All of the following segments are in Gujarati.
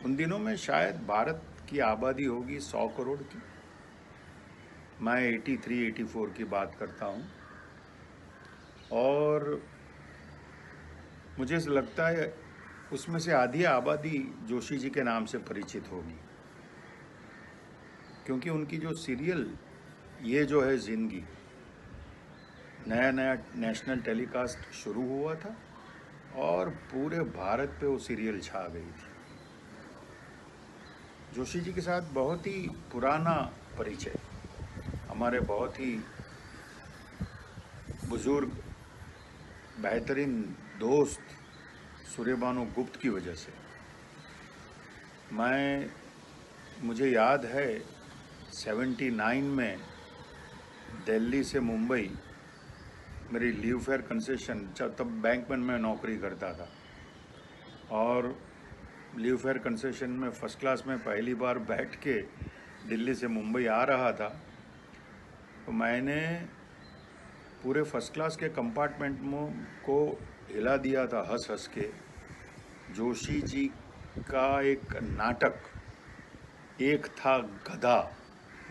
उन दिनों में शायद भारत की आबादी होगी 100 करोड़ की। मैं 83 84 की बात करता हूँ। और मुझे लगता है उसमें से आधी आबादी जोशी जी के नाम से परिचित होगी, क्योंकि उनकी जो सीरियल ये जो है जिंदगी, नया नया नेशनल टेलीकास्ट शुरू हुआ था और पूरे भारत पे वो सीरियल छा गई थी। जोशी जी के साथ बहुत ही पुराना परिचय, हमारे बहुत ही बुजुर्ग बेहतरीन दोस्त सूर्यभानु गुप्त की वजह से। मुझे याद है 79 में दिल्ली से मुंबई मेरी लीव फेयर कंसेशन, तब बैंक में मैं नौकरी करता था, और लीव फेयर कंसेशन में फर्स्ट क्लास में पहली बार बैठ के दिल्ली से मुंबई आ रहा था। तो मैंने पूरे फर्स्ट क्लास के कंपार्टमेंट को हिला दिया था हंस हंस के। जोशी जी का एक नाटक, एक था गधा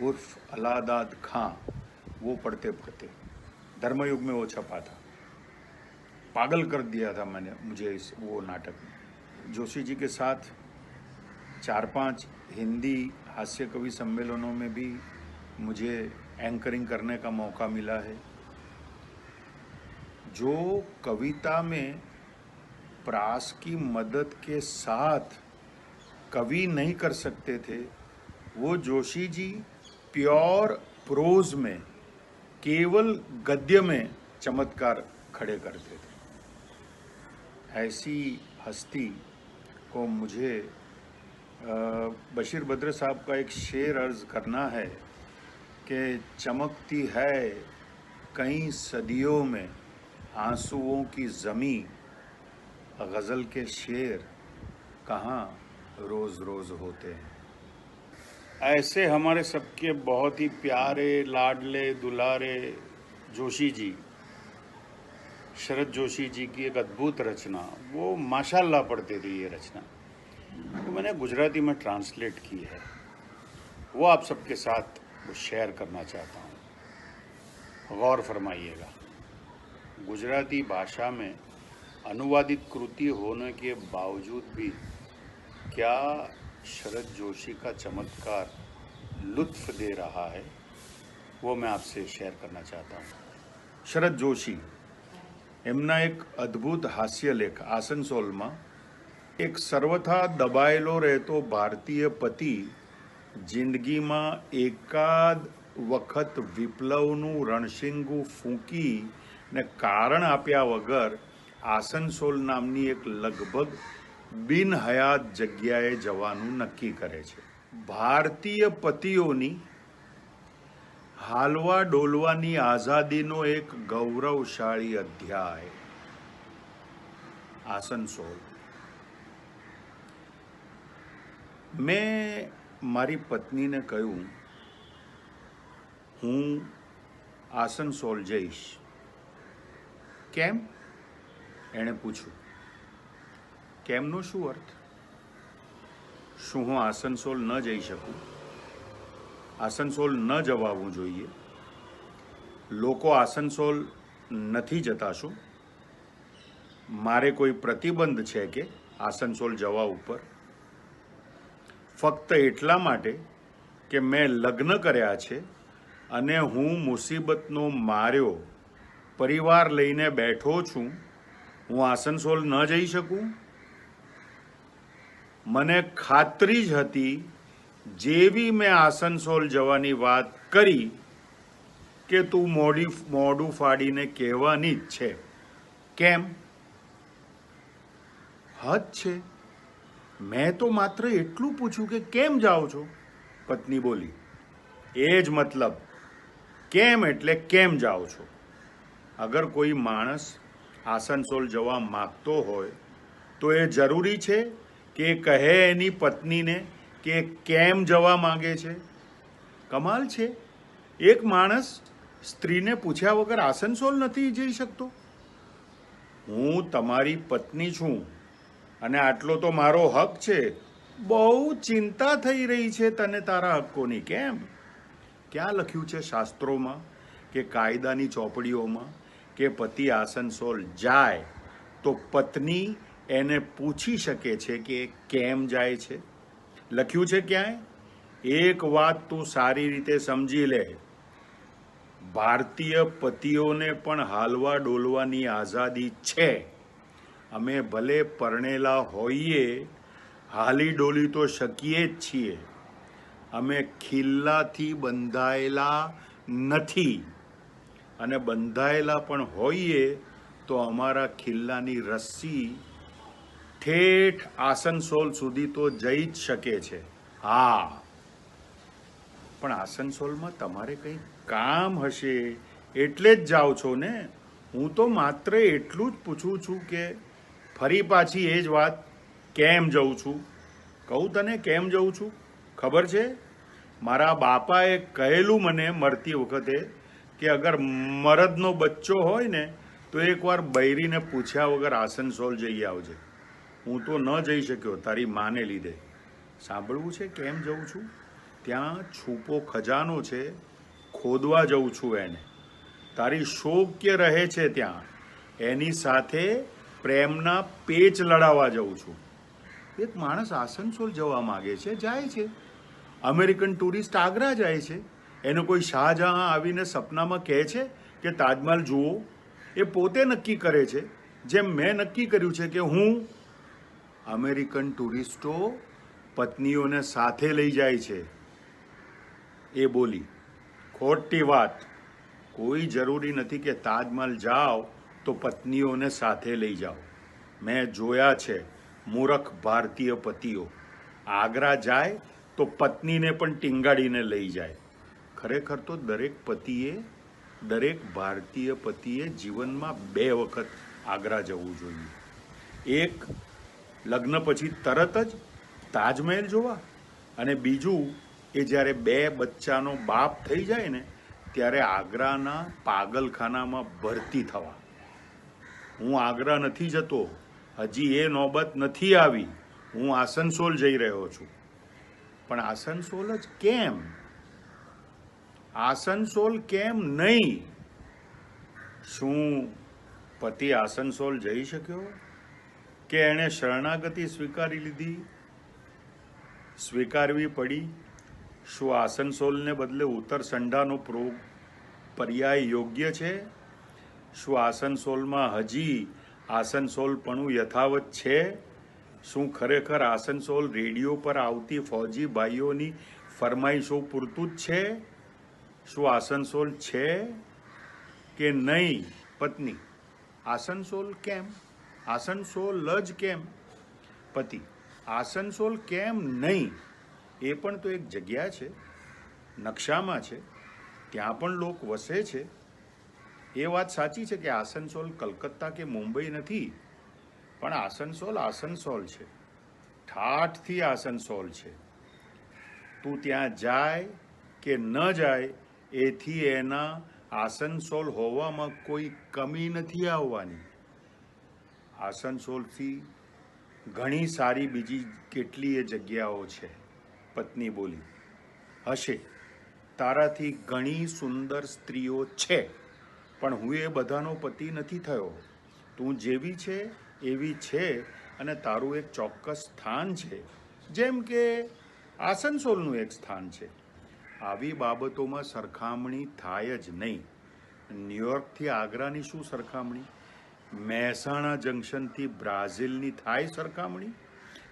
उर्फ अलादाद खां, वो पढ़ते पढ़ते धर्मयुग में वो छपा था। पागल कर दिया था मुझे वो नाटक में। जोशी जी के साथ 4-5 हिंदी हास्य कवि सम्मेलनों में भी मुझे एंकरिंग करने का मौका मिला है। जो कविता में प्रास की मदद के साथ कवि नहीं कर सकते थे, वो जोशी जी प्योर प्रोज में, केवल गद्य में चमत्कार खड़े करते थे। ऐसी हस्ती को मुझे बशीर बद्र साहब का एक शेर अर्ज करना है कि चमकती है कई सदियों में आंसुओं की ज़मी, गज़ल के शेर कहाँ रोज़ रोज़ होते हैं। ऐसे हमारे सबके बहुत ही प्यारे लाडले दुलारे जोशी जी, शरद जोशी जी की एक अद्भुत रचना, वो माशाल्लाह पढ़ते थे ये रचना, तो मैंने गुजराती में ट्रांसलेट की है, वो आप सबके साथ वो शेयर करना चाहता हूँ। गौर फरमाइएगा। गुजराती भाषा में अनुवादित कृति होने के बावजूद भी क्या शरद जोशी का चमत्कार लुत्फ दे रहा है, वो मैं आपसे शेयर करना चाहता हूँ। शरद जोशी એમના એક અદ્ભુત હાસ્યલેખ આસનસોલમાં એક સર્વથા દબાયેલો રહેતો ભારતીય પતિ જિંદગીમાં એકાદ વખત વિપ્લવનું રણશીંગું ફૂંકી ને કારણ આપ્યા વગર આસનસોલ નામની એક લગભગ બિનહયાત જગ્યાએ જવાનું નક્કી કરે છે। ભારતીય પતિઓની હાલવા ડોલવાની આઝાદીનો એક ગૌરવશાળી અધ્યાય। આસનસોલ। મેં મારી પત્નીને કહ્યું હું આસનસોલ જઈશ। કેમ? એણે પૂછ્યું। કેમનો શું અર્થ? શું હું આસનસોલ ન જઈ શકું? આસનસોલ ન જવાવું જોઈએ? લોકો આસનસોલ નથી જતા શું? મારે કોઈ પ્રતિબંધ છે કે આસનસોલ જવા ઉપર? ફક્ત એટલા માટે કે મેં લગ્ન કર્યા છે અને હું મુસીબતનો માર્યો પરિવાર લઈને બેઠો છું, હું આસનસોલ ન જઈ શકું? મને ખાતરી જ હતી જેવી મેં આસનસોલ જવાની વાત કરી કે તું મોઢું ફાડીને કહેવાની જ છે। કેમ? હદ છે। મેં તો માત્ર એટલું પૂછ્યું કે કેમ જાઓ છો? પત્ની બોલી। એ જ मतलब કેમ એટલે કેમ જાઓ છો? અગર કોઈ માણસ આસનસોલ જવા માગતો હોય તો એ જરૂરી છે કે કહે એની પત્નીને કે કેમ જવા માંગે છે? કમાલ છે। એક માણસ સ્ત્રીને પૂછ્યા વગર આસનસોલ નથી જઈ શકતો? હું તમારી પત્ની છું અને આટલો તો મારો હક છે બહુ ચિંતા થઈ રહી છે તને તારા હક્કોની. કેમ? ક્યાં લખ્યું છે શાસ્ત્રોમાં કે કાયદાની ચોપડીઓમાં કે પતિ આસનસોલ જાય તો પત્ની એને પૂછી શકે છે કે કેમ જાય છે? લખ્યું છે ક્યાંય? એક વાત તું સારી રીતે સમજી લે, ભારતીય પતિઓને પણ હાલવા ડોલવાની આઝાદી છે. અમે ભલે પરણેલા હોઈએ, હાલી ડોલી તો શકીએ જ છીએ. અમે ખિલ્લાથી બંધાયેલા નથી, અને બંધાયેલા પણ હોઈએ તો અમારા ખિલ્લાની રસ્સી ઠેઠ આસનસોલ સુધી તો જઈ જ શકે છે. હા, પણ આસનસોલમાં તમારે કંઈ કામ હશે એટલે જ જાઓ છો ને. હું તો માત્ર એટલું જ પૂછું છું કે ફરી પાછી એ જ વાત, કેમ જઉં છું? કહું તને કેમ જઉં છું? ખબર છે? મારા બાપાએ કહેલું મને મરતી વખતે કે અગર મરદનો બચ્ચો હોય ને તો એકવાર બૈરીને પૂછ્યા વગર આસનસોલ જઈ આવજે. હું તો ન જઈ શક્યો તારી માને લીધે. સાંભળવું છે કેમ જઉં છું? ત્યાં છુપો ખજાનો છે, ખોદવા જઉં છું એને. તારી શોક્ય રહે છે ત્યાં, એની સાથે પ્રેમના પેચ લડાવવા જઉં છું. એક માણસ આસનસોલ જવા માગે છે, જાય છે. અમેરિકન ટુરિસ્ટ આગ્રા જાય છે, એને કોઈ શાહજહાં આવીને સપનામાં કહે છે કે તાજમહેલ જુઓ. એ પોતે નક્કી કરે છે, જેમ મેં નક્કી કર્યું છે કે હું. અમેરિકન ટુરિસ્ટો પત્નીઓને સાથે લઈ જાય છે. એ બોલી. ખોટી વાત. કોઈ જરૂરી નથી કે તાજમહેલ જાઓ તો પત્નીઓને સાથે લઈ જાઓ. મેં જોયા છે મૂરખ ભારતીય પતિઓ આગ્રા જાય તો પત્નીને પણ ટીંગાડીને લઈ જાય. ખરેખર તો દરેક ભારતીય પતિએ જીવનમાં 2 વખત આગ્રા જવું જોઈએ. એક, લગ્ન પછી તરત જ તાજમહેલ જોવા, અને બીજું એ જ્યારે 2 બચ્ચાનો બાપ થઈ જાય ને ત્યારે આગ્રાના પાગલખાનામાં ભરતી થવા. હું આગ્રા નથી જતો, હજી એ નોબત નથી આવી. હું આસનસોલ જઈ રહ્યો છું. પણ આસનસોલ જ કેમ? આસનસોલ કેમ નહીં? શું પતિ આસનસોલ જઈ શક્યો કે એણે શરણાગતિ સ્વીકારવી પડી? શું આસનસોલને બદલે ઉત્તરસંડાનો પર્યાય યોગ્ય છે? શું આસનસોલમાં હજી આસનસોલપણું યથાવત છે? શું ખરેખર આસનસોલ રેડિયો પર આવતી ફૌજી ભાઈઓની ફરમાઈશો પૂરતું જ છે? શું આસનસોલ છે કે નહીં? પત્ની: આસનસોલ કેમ? આસનસોલ જ કેમ? પતિ: આસનસોલ કેમ નહીં? એ પણ તો એક જગ્યા છે, નકશામાં છે, ત્યાં પણ લોક વસે છે. એ વાત સાચી છે કે આસનસોલ કલકત્તા કે મુંબઈ નથી, પણ આસનસોલ છે. ઠાઠથી આસનસોલ છે. તું ત્યાં જાય કે ન જાય એથી એના આસનસોલ હોવામાં કોઈ કમી નથી આવવાની. આસનસોલથી ઘણી સારી બીજી કેટલીય જગ્યાઓ છે. પત્ની બોલી. હશે, તારાથી ઘણી સુંદર સ્ત્રીઓ છે, પણ હું એ બધાનો પતિ નથી થયો. તું જેવી છે એવી છે, અને તારું એક ચોક્કસ સ્થાન છે, જેમ કે આસનસોલનું એક સ્થાન છે. આવી બાબતોમાં સરખામણી થાય જ નહીં. ન્યુયોર્કથી આગ્રાની શું સરખામણી? મહેસાણા જંકશનથી બ્રાઝિલની થાય સરખામણી?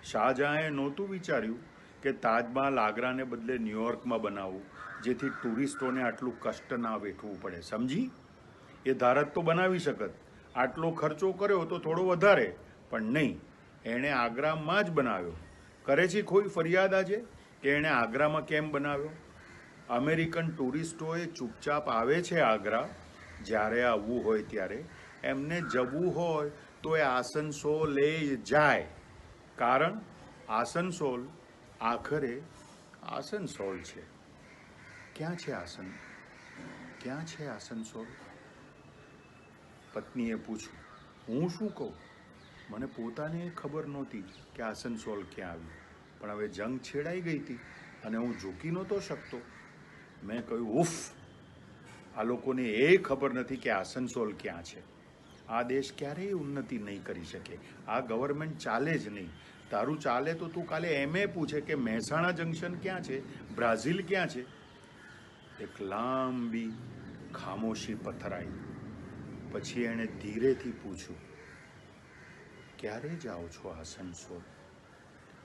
શાહજહાંએ નહોતું વિચાર્યું કે તાજમહાલ આગ્રાને બદલે ન્યુયોર્કમાં બનાવવું, જેથી ટુરિસ્ટોને આટલું કષ્ટ ના વેઠવું પડે. સમજી? એ ધારત તો બનાવી શકત. આટલો ખર્ચો કર્યો તો થોડો વધારે, પણ નહીં, એણે આગ્રામાં જ બનાવ્યો. કરે છે કોઈ ફરિયાદ આજે કે એણે આગ્રામાં કેમ બનાવ્યો? અમેરિકન ટુરિસ્ટોએ ચૂપચાપ આવે છે આગ્રા જ્યારે આવવું હોય ત્યારે. એમને જવું હોય તો એ આસનસોલ જાય, કારણ આસનસોલ આખરે આસનસોલ છે. ક્યાં છે આસનસોલ? પત્નીએ પૂછ્યું. હું શું કહું? મને પોતાને ખબર નહોતી કે આસનસોલ ક્યાં આવ્યું. પણ હવે જંગ છેડાઈ ગઈ હતી અને હું ઝૂકી નહોતો શકતો. મેં કહ્યું ઉફ, આ લોકોને એ ખબર નથી કે આસનસોલ ક્યાં છે. આ દેશ ક્યારેય ઉન્નતિ નહીં કરી શકે. આ ગવર્મેન્ટ ચાલે જ નહીં. તારું ચાલે તો તું કાલે એમ પૂછે કે મહેસાણા જંકશન ક્યાં છે, બ્રાઝિલ ક્યાં છે. એક લાંબી ખામોશી પથરાઈ. પછી એણે ધીરેથી પૂછ્યું, ક્યારે જાઓ છો આસનસોલ?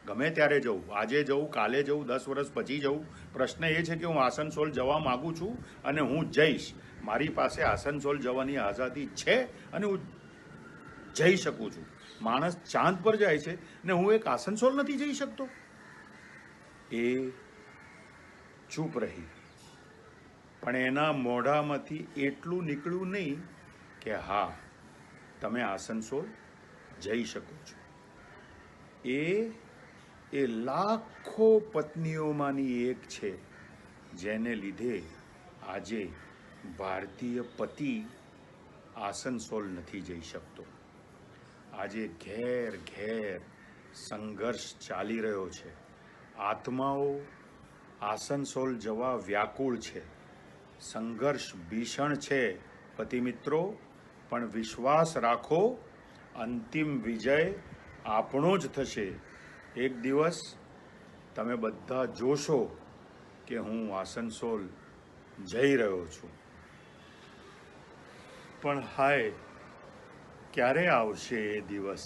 ગમે ત્યારે જવું, આજે જવું, કાલે જવું, 10 વર્ષ પછી જવું. પ્રશ્ન એ છે કે હું આસનસોલ જવા માગું છું અને હું જઈશ. મારી પાસે આસનસોલ જવાની આઝાદી છે અને હું જઈ શકું છું. માણસ ચાંદ પર જાય છે ને હું એક આસનસોલ નથી જઈ શકતો. એ ચૂપ રહી, પણ એના મોઢામાંથી એટલું નીકળ્યું નહીં કે હા, તમે આસનસોલ જઈ શકો છો. એ લાખો પત્નીઓમાંની એક છે જેને લીધે આજે ભારતીય પતિ આસનસોલ નથી જઈ શકતો. આજે ઘેર ઘેર સંઘર્ષ ચાલી રહ્યો છે. આત્માઓ આસનસોલ જવા વ્યાકુળ છે. સંઘર્ષ ભીષણ છે પતિ મિત્રો, પણ વિશ્વાસ રાખો, અંતિમ વિજય આપણો જ થશે. એક દિવસ તમે બધા જોશો કે હું આસનસોલ જઈ રહ્યો છું. પણ હાય, ક્યારે આવશે એ દિવસ?